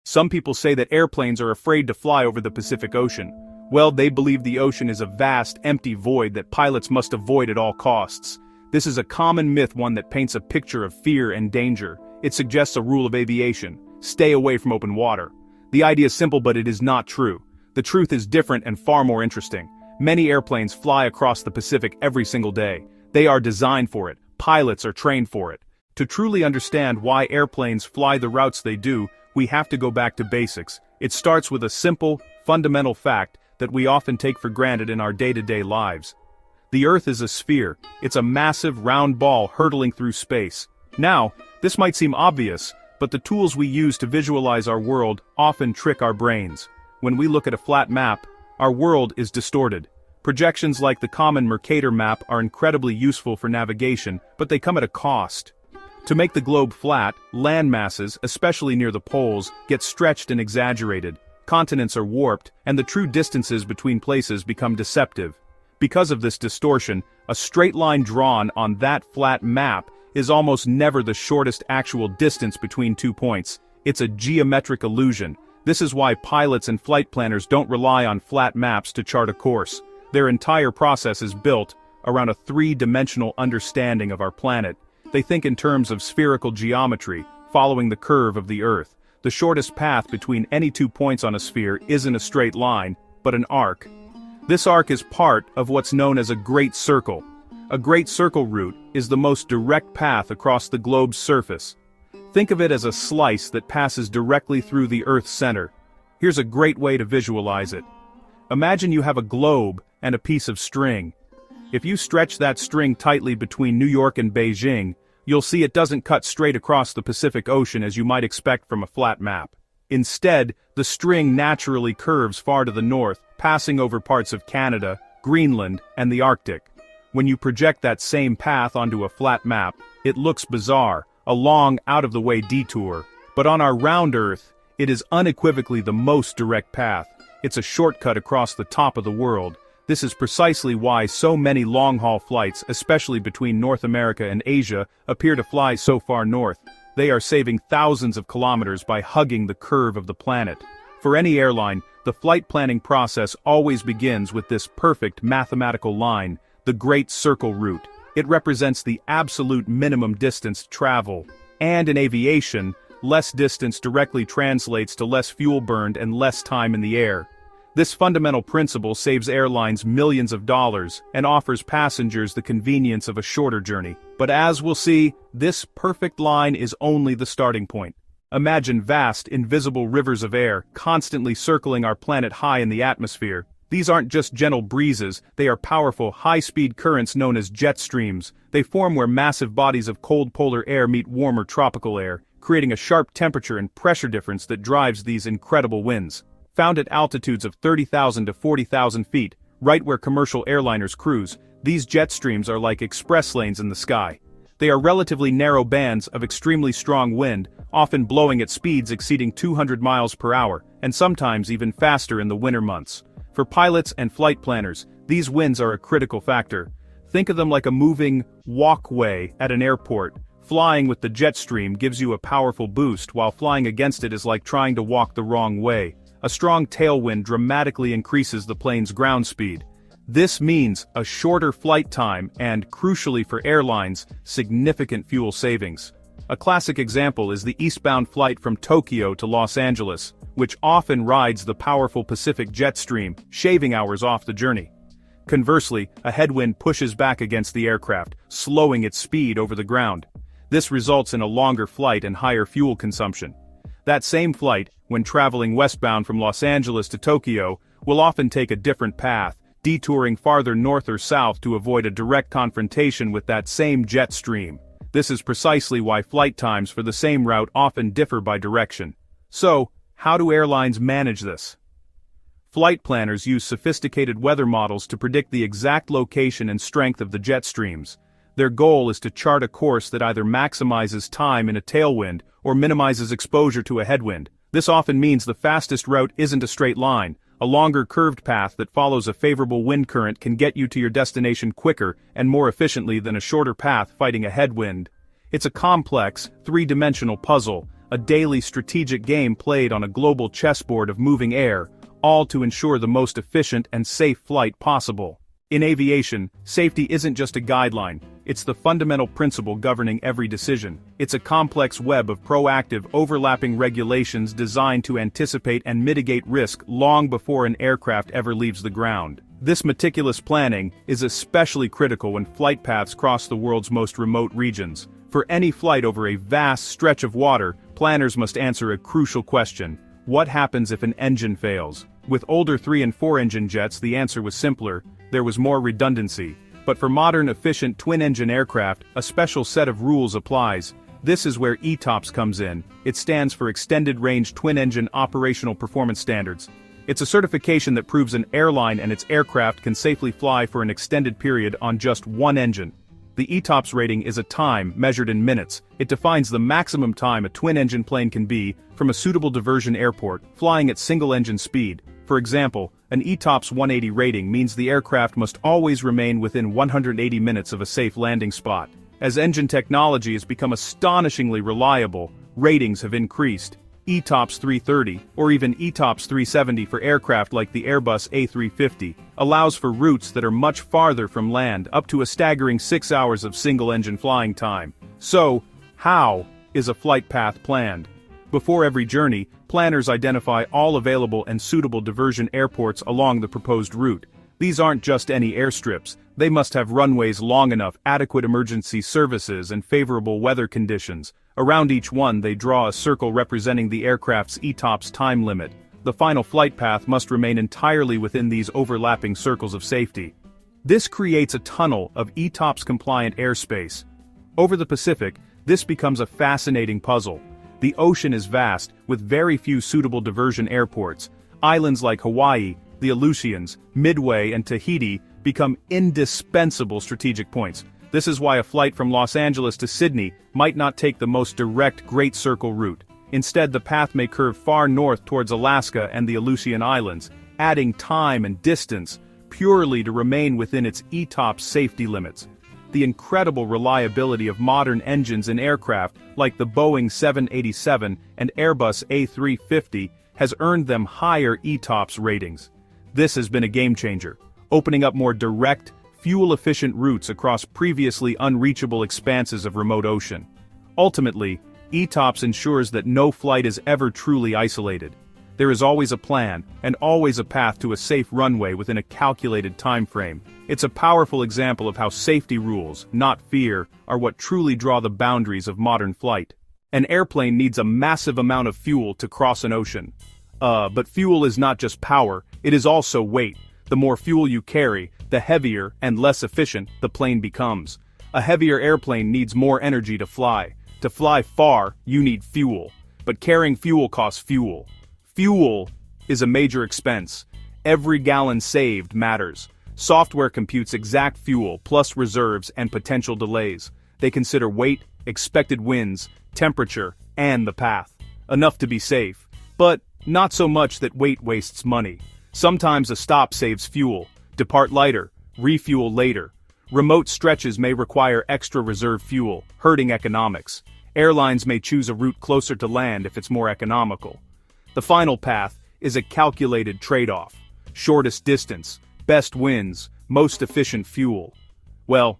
Some people say that airplanes are afraid to fly over the Pacific Ocean. Well, they believe the ocean is a vast, empty void that pilots must avoid at all costs. This is a common myth, one that paints a picture of fear and danger. It suggests a rule of aviation: stay away from open water. The idea is simple, but it is not true. The truth is different and far more interesting. Many airplanes fly across the Pacific every single day. They are designed for it. Pilots are trained for it. To truly understand why airplanes fly the routes they do, we have to go back to basics. It starts with a simple, fundamental fact that we often take for granted in our day-to-day lives. The Earth is a sphere. It's a massive, round ball hurtling through space. Now, this might seem obvious, but the tools we use to visualize our world often trick our brains. When we look at a flat map, our world is distorted. Projections like the common Mercator map are incredibly useful for navigation, but they come at a cost. To make the globe flat, land masses, especially near the poles, get stretched and exaggerated. Continents are warped, and the true distances between places become deceptive. Because of this distortion, a straight line drawn on that flat map is almost never the shortest actual distance between 2 points. It's a geometric illusion. This is why pilots and flight planners don't rely on flat maps to chart a course. Their entire process is built around a three-dimensional understanding of our planet. They think in terms of spherical geometry, following the curve of the Earth. The shortest path between any 2 points on a sphere isn't a straight line, but an arc. This arc is part of what's known as a great circle. A great circle route is the most direct path across the globe's surface. Think of it as a slice that passes directly through the Earth's center. Here's a great way to visualize it. Imagine you have a globe and a piece of string. If you stretch that string tightly between New York and Beijing, you'll see it doesn't cut straight across the Pacific Ocean as you might expect from a flat map. Instead, the string naturally curves far to the north, passing over parts of Canada, Greenland, and the Arctic. When you project that same path onto a flat map, it looks bizarre, a long, out-of-the-way detour. But on our round Earth, it is unequivocally the most direct path. It's a shortcut across the top of the world. This is precisely why so many long-haul flights, especially between North America and Asia, appear to fly so far north. They are saving thousands of kilometers by hugging the curve of the planet. For any airline, the flight planning process always begins with this perfect mathematical line, the Great Circle Route. It represents the absolute minimum distance to travel. And in aviation, less distance directly translates to less fuel burned and less time in the air. This fundamental principle saves airlines millions of dollars and offers passengers the convenience of a shorter journey. But as we'll see, this perfect line is only the starting point. Imagine vast, invisible rivers of air constantly circling our planet high in the atmosphere. These aren't just gentle breezes, they are powerful, high-speed currents known as jet streams. They form where massive bodies of cold polar air meet warmer tropical air, creating a sharp temperature and pressure difference that drives these incredible winds. Found at altitudes of 30,000 to 40,000 feet, right where commercial airliners cruise, these jet streams are like express lanes in the sky. They are relatively narrow bands of extremely strong wind, often blowing at speeds exceeding 200 miles per hour, and sometimes even faster in the winter months. For pilots and flight planners, these winds are a critical factor. Think of them like a moving walkway at an airport. Flying with the jet stream gives you a powerful boost, while flying against it is like trying to walk the wrong way. A strong tailwind dramatically increases the plane's ground speed. This means a shorter flight time and, crucially for airlines, significant fuel savings. A classic example is the eastbound flight from Tokyo to Los Angeles, which often rides the powerful Pacific jet stream, shaving hours off the journey. Conversely, a headwind pushes back against the aircraft, slowing its speed over the ground. This results in a longer flight and higher fuel consumption. That same flight, when traveling westbound from Los Angeles to Tokyo, will often take a different path, detouring farther north or south to avoid a direct confrontation with that same jet stream. This is precisely why flight times for the same route often differ by direction. So, how do airlines manage this? Flight planners use sophisticated weather models to predict the exact location and strength of the jet streams. Their goal is to chart a course that either maximizes time in a tailwind or minimizes exposure to a headwind. This often means the fastest route isn't a straight line. A longer curved path that follows a favorable wind current can get you to your destination quicker and more efficiently than a shorter path fighting a headwind. It's a complex, three-dimensional puzzle, a daily strategic game played on a global chessboard of moving air, all to ensure the most efficient and safe flight possible. In aviation, safety isn't just a guideline, it's the fundamental principle governing every decision. It's a complex web of proactive, overlapping regulations designed to anticipate and mitigate risk long before an aircraft ever leaves the ground. This meticulous planning is especially critical when flight paths cross the world's most remote regions. For any flight over a vast stretch of water, planners must answer a crucial question: what happens if an engine fails? With older 3- and 4-engine jets, the answer was simpler: there was more redundancy. But for modern efficient twin-engine aircraft, a special set of rules applies. This is where ETOPS comes in. It stands for Extended Range Twin-Engine Operational Performance Standards. It's a certification that proves an airline and its aircraft can safely fly for an extended period on just one engine. The ETOPS rating is a time measured in minutes. It defines the maximum time a twin-engine plane can be from a suitable diversion airport, flying at single-engine speed. For example, an ETOPS 180 rating means the aircraft must always remain within 180 minutes of a safe landing spot. As engine technology has become astonishingly reliable, ratings have increased. ETOPS 330, or even ETOPS 370 for aircraft like the Airbus A350, allows for routes that are much farther from land, up to a staggering 6 hours of single-engine flying time. So, how is a flight path planned? Before every journey, planners identify all available and suitable diversion airports along the proposed route. These aren't just any airstrips, they must have runways long enough, adequate emergency services, and favorable weather conditions. Around each one they draw a circle representing the aircraft's ETOPS time limit. The final flight path must remain entirely within these overlapping circles of safety. This creates a tunnel of ETOPS-compliant airspace. Over the Pacific, this becomes a fascinating puzzle. The ocean is vast, with very few suitable diversion airports. Islands like Hawaii, the Aleutians, Midway, and Tahiti become indispensable strategic points. This is why a flight from Los Angeles to Sydney might not take the most direct Great Circle route. Instead, the path may curve far north towards Alaska and the Aleutian Islands, adding time and distance, purely to remain within its ETOPS safety limits. The incredible reliability of modern engines in aircraft like the Boeing 787 and Airbus A350 has earned them higher ETOPS ratings. This has been a game-changer, opening up more direct, fuel-efficient routes across previously unreachable expanses of remote ocean. Ultimately, ETOPS ensures that no flight is ever truly isolated. There is always a plan, and always a path to a safe runway within a calculated time frame. It's a powerful example of how safety rules, not fear, are what truly draw the boundaries of modern flight. An airplane needs a massive amount of fuel to cross an ocean. But fuel is not just power, it is also weight. The more fuel you carry, the heavier and less efficient the plane becomes. A heavier airplane needs more energy to fly. To fly far, you need fuel. But carrying fuel costs fuel. Fuel is a major expense. Every gallon saved matters. Software computes exact fuel, plus reserves and potential delays. They consider weight, expected winds, temperature, and the path. Enough to be safe, but not so much that weight wastes money. Sometimes a stop saves fuel. Depart lighter, refuel later. Remote stretches may require extra reserve fuel, hurting economics. Airlines may choose a route closer to land if it's more economical. The final path is a calculated trade-off. Shortest distance, best wins, most efficient fuel. Well,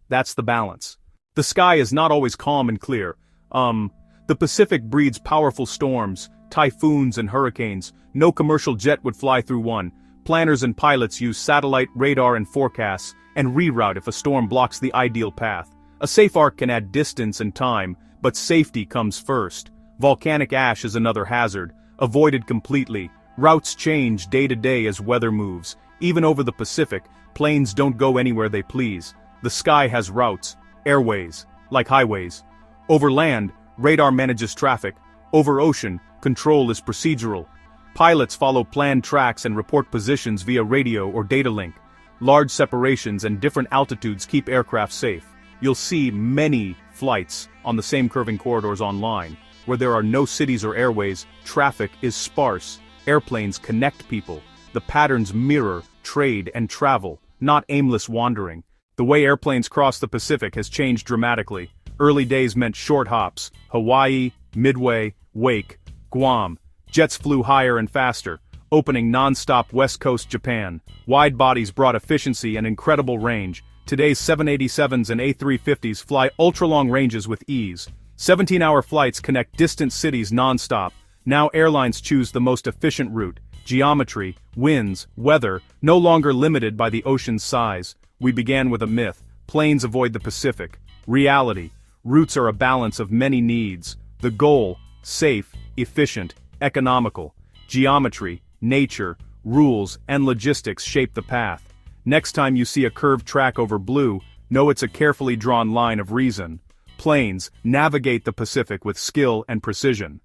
that's the balance. The sky is not always calm and clear. The Pacific breeds powerful storms, typhoons and hurricanes. No commercial jet would fly through one. Planners and pilots use satellite, radar, and forecasts, and reroute if a storm blocks the ideal path. A safe arc can add distance and time, but safety comes first. Volcanic ash is another hazard, avoided completely. Routes change day to day as weather moves. Even over the Pacific, planes don't go anywhere they please. The sky has routes, airways, like highways. Over land, radar manages traffic. Over ocean, control is procedural. Pilots follow planned tracks and report positions via radio or data link. Large separations and different altitudes keep aircraft safe. You'll see many flights on the same curving corridors online. Where there are no cities or airways, traffic is sparse. Airplanes connect people. The patterns mirror trade and travel, not aimless wandering. The way airplanes cross the Pacific has changed dramatically. Early days meant short hops, Hawaii, Midway, Wake, Guam. Jets flew higher and faster, opening non-stop West Coast Japan. Wide bodies brought efficiency and incredible range. Today's 787s and A350s fly ultra-long ranges with ease. 17-hour flights connect distant cities non-stop. Now airlines choose the most efficient route. Geometry, winds, weather, no longer limited by the ocean's size. We began with a myth. Planes avoid the Pacific. Reality. Routes are a balance of many needs. The goal, safe, efficient, economical. Geometry, nature, rules, and logistics shape the path. Next time you see a curved track over blue, know it's a carefully drawn line of reason. Planes navigate the Pacific with skill and precision.